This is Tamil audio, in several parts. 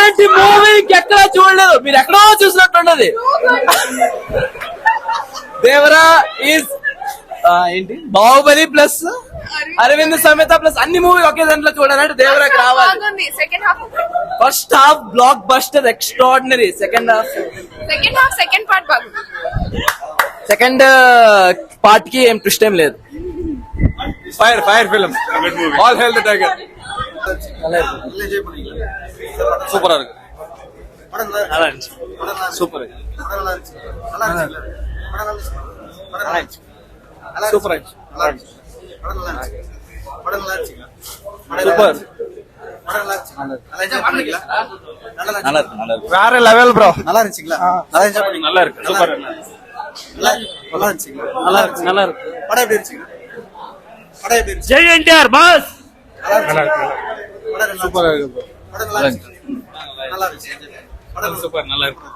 ఇలాంటి మూవీ ఎక్కడా చూడలేదు, మీరు ఎక్కడో చూసినట్టుండదు. దేవరా ఈజ్ ఏంటి బాహుబలి ప్లస్ అరవింద్ సమేత ప్లస్ అన్ని మూవీ ఒకే దాంట్లో చూడాలంటే దేవరాకి రావాలి. First half block buster extraordinary, second part కి ఏం ట్విస్ట్ ఏం లేదు. Fire film all hell the tiger. சூப்பரா இருக்கு. நல்லா இருந்துச்சு. சூப்பர். சூப்பரா இருந்துச்சு. சூப்பர். நல்லா இருக்கு. வேற லெவல் ப்ரோ. நல்லா இருந்துச்சுங்களா? நல்லா என்ஜாய் பண்ணீங்க. நல்லா இருக்கு. சூப்பர். நல்லா இருந்துச்சுங்களா? நல்லா இருக்கு. நல்லா இருக்கு. படம் எப்படி இருந்துச்சு? படம் எப்படி இருந்துச்சு? ஜெய் என்டிஆர் பாஸ். நல்லா இருக்கு. சூப்பரா இருக்கு. படம் நல்லா இருந்துச்சு. நல்லா இருந்துச்சு. படம் சூப்பர். நல்லா இருக்கு.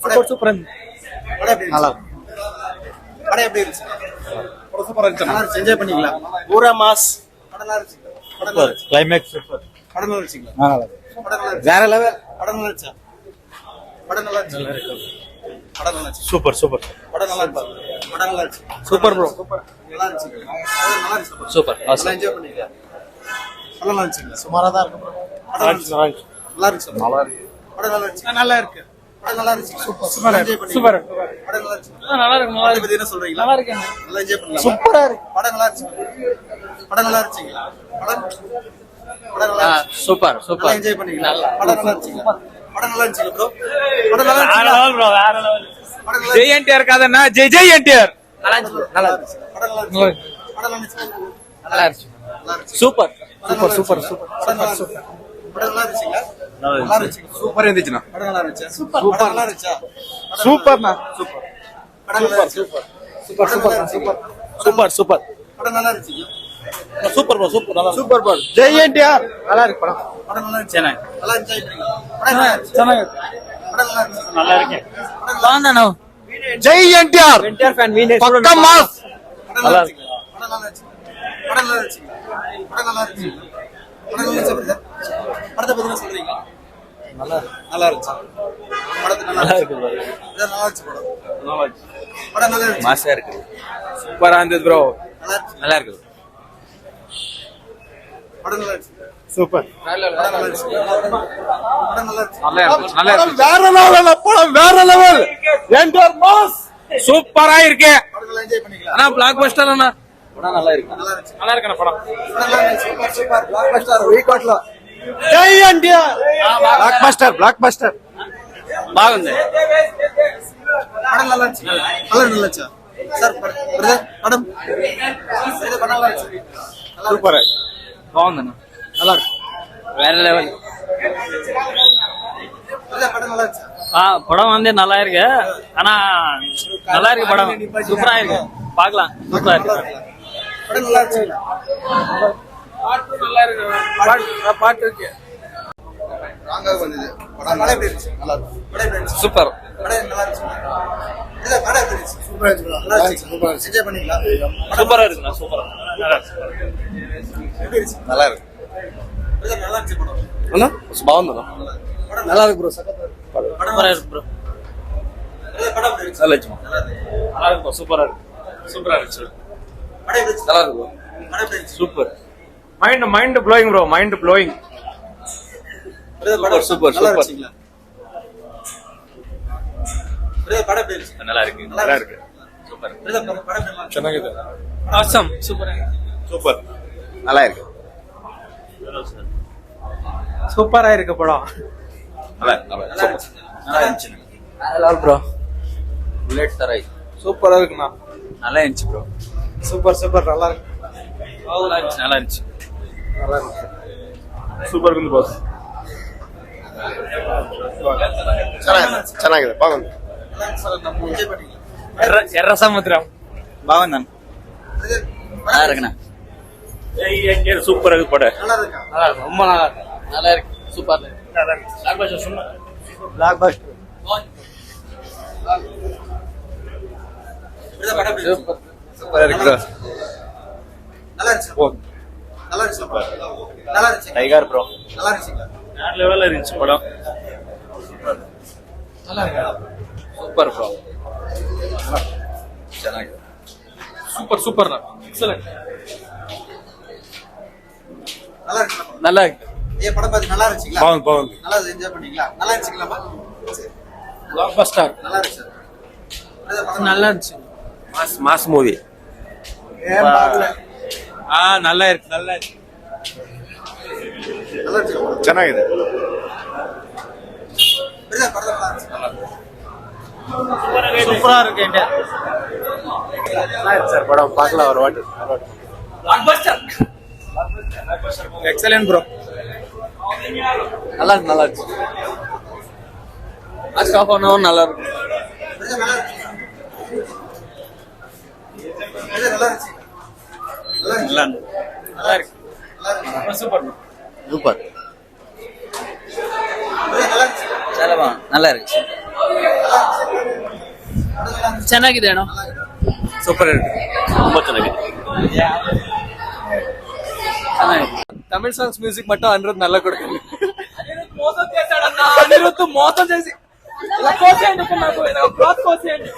சூப்பர். படம் எப்படி நல்லா இருக்கு. படம் எப்படி இருந்துச்சு? படம் சூப்பரா இருந்துச்சு. நல்லா இருந்துச்சு. என்ஜாய் பண்ணீங்களா? பூரா மாஸ். படம் நல்லா இருந்துச்சு. படம் நல்லா இருந்துச்சு. Climax super. படம் நல்லா இருந்துச்சுங்களா? நல்லா இருக்கு. படம் நல்லா இருந்துச்சு. வேற லெவல். படம் நல்லா இருந்துச்சு. படம் நல்லா இருந்துச்சு. நல்லா இருக்கு. படம் நல்லா இருந்துச்சு. சூப்பர். படம் நல்லா இருந்துச்சு. படம் நல்லா இருந்துச்சு. Super bro. சூப்பர். நல்லா இருந்துச்சு. நல்லா இருந்துச்சு. சூப்பர். நல்லா என்ஜாய் பண்ணீங்களா? நல்லா இருந்துச்சுங்களா? சுமாரா தான் இருக்கு ப்ரோ. நல்லா இருந்துச்சு. நல்லா இருக்கு. நல்லா இருக்கு. படம் நல்லா இருந்துச்சு. நல்லா இருக்கு. படம் நல்லா இருந்துச்சு. சூப்பர். சூப்பர். படம் நல்லா இருந்துச்சு. நல்லா இருக்கு. நல்லா இருக்கு. என்ன சொல்றீங்க? நல்லா இருக்கு. நல்லா என்ஜாய் பண்ணலாம். சூப்பரா இருக்கு. படம் நல்லா இருந்துச்சு. படம் நல்லா இருந்துச்சுங்களா? படம் நல்லா இருந்துச்சு. சூப்பர். என்ஜாய் பண்ணீங்களா? படம் நல்லா இருந்துச்சுங்களா? படம் நல்லா இருந்துச்சு ப்ரோ. படம் நல்லா இருந்துச்சு. வேற லெவல் ப்ரோ. வேற லெவல். ஜெய் என்டிஆர் காதனா ஜெய் என்டிஆர். நல்லா இருந்துச்சு. நல்லா இருந்துச்சு. படம் நல்லா இருந்துச்சு. படம் நல்லா இருந்துச்சு. நல்லா இருந்துச்சு. சூப்பர். படம் நல்லா இருந்துச்சுங்களா? நல்லா இருந்துச்சு. சூப்பர் இருந்துச்சுனா? படம் நல்லா இருந்துச்சு. சூப்பர். நல்லா இருந்துச்சா? சூப்பர்னா. சூப்பர். படம் நல்லா இருந்துச்சு. சூப்பர். படம் நல்லா இருந்துச்சு. Super bro. சூப்பர். நல்லா சூப்பர் ப்ரோ. ஜெய் என்டிஆர். நல்லா இருக்கு படம். படம் நல்லா இருந்துச்சு. நல்லா என்ஜாய் பண்ணீங்க. படம் நல்லா இருந்துச்சு. படம் நல்லா இருந்துச்சு. நல்லா இருக்கு. வாங்கனோ. ஜெய் என்டிஆர். என்டிஆர் ஃபேன் வீணே. பக்கா மாஸ். நல்லா இருக்கு. படம் நல்லா இருந்துச்சு. படம் நல்லா இருந்துச்சு. படம் நல்லா இருந்துச்சு. படம் நல்லா இருந்துச்சு. படத்தை பத்தி என்ன சொல்றீங்க? நல்லா இருந்துச்சு. படத்தை நல்லா இருக்கு ப்ரோ. நல்லா இருந்துச்சு படம். நல்லா இருந்துச்சு. படம் நல்லா இருந்துச்சு. மாஸா இருக்கு. சூப்பரா இருந்தது ப்ரோ. நல்லா இருக்கு. படம் நல்லா இருந்துச்சு. சூப்பர். படம் நல்லா இருந்துச்சு. படம் நல்லா இருந்துச்சு. நல்லா இருந்துச்சு. வேற லெவல் படம். வேற லெவல். Enter mass. சூப்பரா இருக்கு. படம் என்ஜாய் பண்ணிக்கலாம். ஆனா பிளாக் பஸ்டர் அண்ணா. படம் நல்லா இருக்கு. நல்லா இருக்கு படம். நல்லா இருக்கு. சூப்பர். பிளாக் பஸ்டர் வீக்கோட்ல. జై ఎన్టీఆర్. బ్లాక్ బస్టర్ బాగుంది. పడం நல்லா இருந்துச்சு. நல்லா இருந்துச்சு సార్. బ్రదర్ పడం நல்லா இருந்துச்சு. சூப்பர். బాగుందన్న. நல்லா இருக்கு. வேற லெவல். படம் நல்லா இருந்துச்சு. படம் வந்து நல்லா இருக்கு. ஆனா நல்லா இருக்கு படம். சூப்பரா இருக்கு. பார்க்கலாம். சூப்பரா இருக்கு. படம் நல்லா இருந்துச்சு. பாட்டு நல்லா இருக்கு. பாட்டு இருக்கு. ராங்கா வந்தது. படம் நல்லா இருந்துச்சு. நல்லா இருக்கு. படம் எப்படி இருந்துச்சு? சூப்பர். படம் நல்லா இருந்துச்சு. இல்ல படம் எப்படி இருந்துச்சு? சூப்பரா இருந்துச்சு. நல்லா இருந்துச்சு. சூப்பரா என்ஜாய் பண்ணீங்களா? சூப்பரா இருக்குண்ணா. சூப்பரா. நல்லா இருக்கு. எப்படி இருந்துச்சு? நல்லா இருக்கு. நல்லா இருந்துச்சு படம். அண்ணா బాగుంది. படம் நல்லா இருக்கு ப்ரோ. படம் நல்லா இருக்கு ப்ரோ. படம் எப்படி இருந்துச்சு? நல்லா இருந்துச்சு. நல்லா இருக்கு. சூப்பரா இருக்கு. சூப்பரா இருந்துச்சு. படம் எப்படி இருந்துச்சு? நல்லா இருக்கு ப்ரோ. படம் எப்படி இருந்துச்சு? Super. Mind blowing bro. Mind blowing. Super. நல்லா இருந்துச்சுங்களா? படம் எப்படி இருந்துச்சு? நல்லா இருக்கு. நல்லா இருக்கு. சூப்பர். படம் ಚೆನ್ನಾಗಿದೆ. ஆசம். சூப்பர். நல்லா இருக்கு. சூப்பரா இருக்கு படம். நல்லா இருந்துச்சு. நல்லா ப்ரோ. புல்லட் தர சூப்பரா இருக்குண்ணா. நல்லா இருந்துச்சு ப்ரோ. சூப்பர். நல்லா இருக்கு. நல்லா இருந்துச்சு. ಸೂಪರ್ ಗುಂದು ಬಾಸ್. ಚೆನ್ನಾಗಿದೆ. ಬಾಗುಂದು. ఎర్ర సముద్రం బాగుందన్న. நல்லா இருக்குண்ணா. சூப்பரா இருக்கு படம். நல்லா இருக்கு. ரொம்ப நல்லா இருக்கு. நல்லா இருக்கு. சூப்பர். Blockbuster. சூப்பரா இருக்கு. நல்லா இருந்துச்சு. நல்லா இருந்துச்சு. நல்லா இருந்துச்சு. Tiger bro. நல்லா இருந்துச்சு. வேற லெவல்ல இருந்துச்சு படம். Super bro. ಚೆನ್ನಾಗಿದೆ. Super excellent. நல்லா இருக்கு. படம் பார்த்து நல்லா இருந்துச்சுங்களா? பாவுங்க. நல்லா என்ஜாய் பண்ணீங்களா? நல்லா இருந்துச்சுங்களாமா? பிளாக் பஸ்டர். நல்லா இருக்கு சார். நல்லா இருந்துச்சு. Mass movie. நல்லா இருக்கு. ಚೆನ್ನಾಗಿದೆ. சூப்பரா இருக்கு. நல்லா இருக்கு சார் படம். பார்க்கலாம் ஒரு வாட்டி. பிளாக் பஸ்டர். Excellent bro. நல்லா இருக்கு. லாஸ்ட் ஹாஃப் அன் ஹவர் நல்லா இருக்கு. நல்லா இருக்கு. சூப்பர். நல்லா இருக்கு. ಚೆನ್ನಾಗಿದೆ ಅಣ್ಣ. ಸೂಪರ್ ಇருக்கு. ತುಂಬಾ ಚೆನ್ನಾಗಿದೆ. తమిళ సాంగ్స్ మ్యూజిక్ மட்டும் అనిరుద్ నల్ల కొడుకు. అనిరుద్ మోసం చేసి ఇలా కోసేయండి, నాకు క్లాత్ కోసేయండి.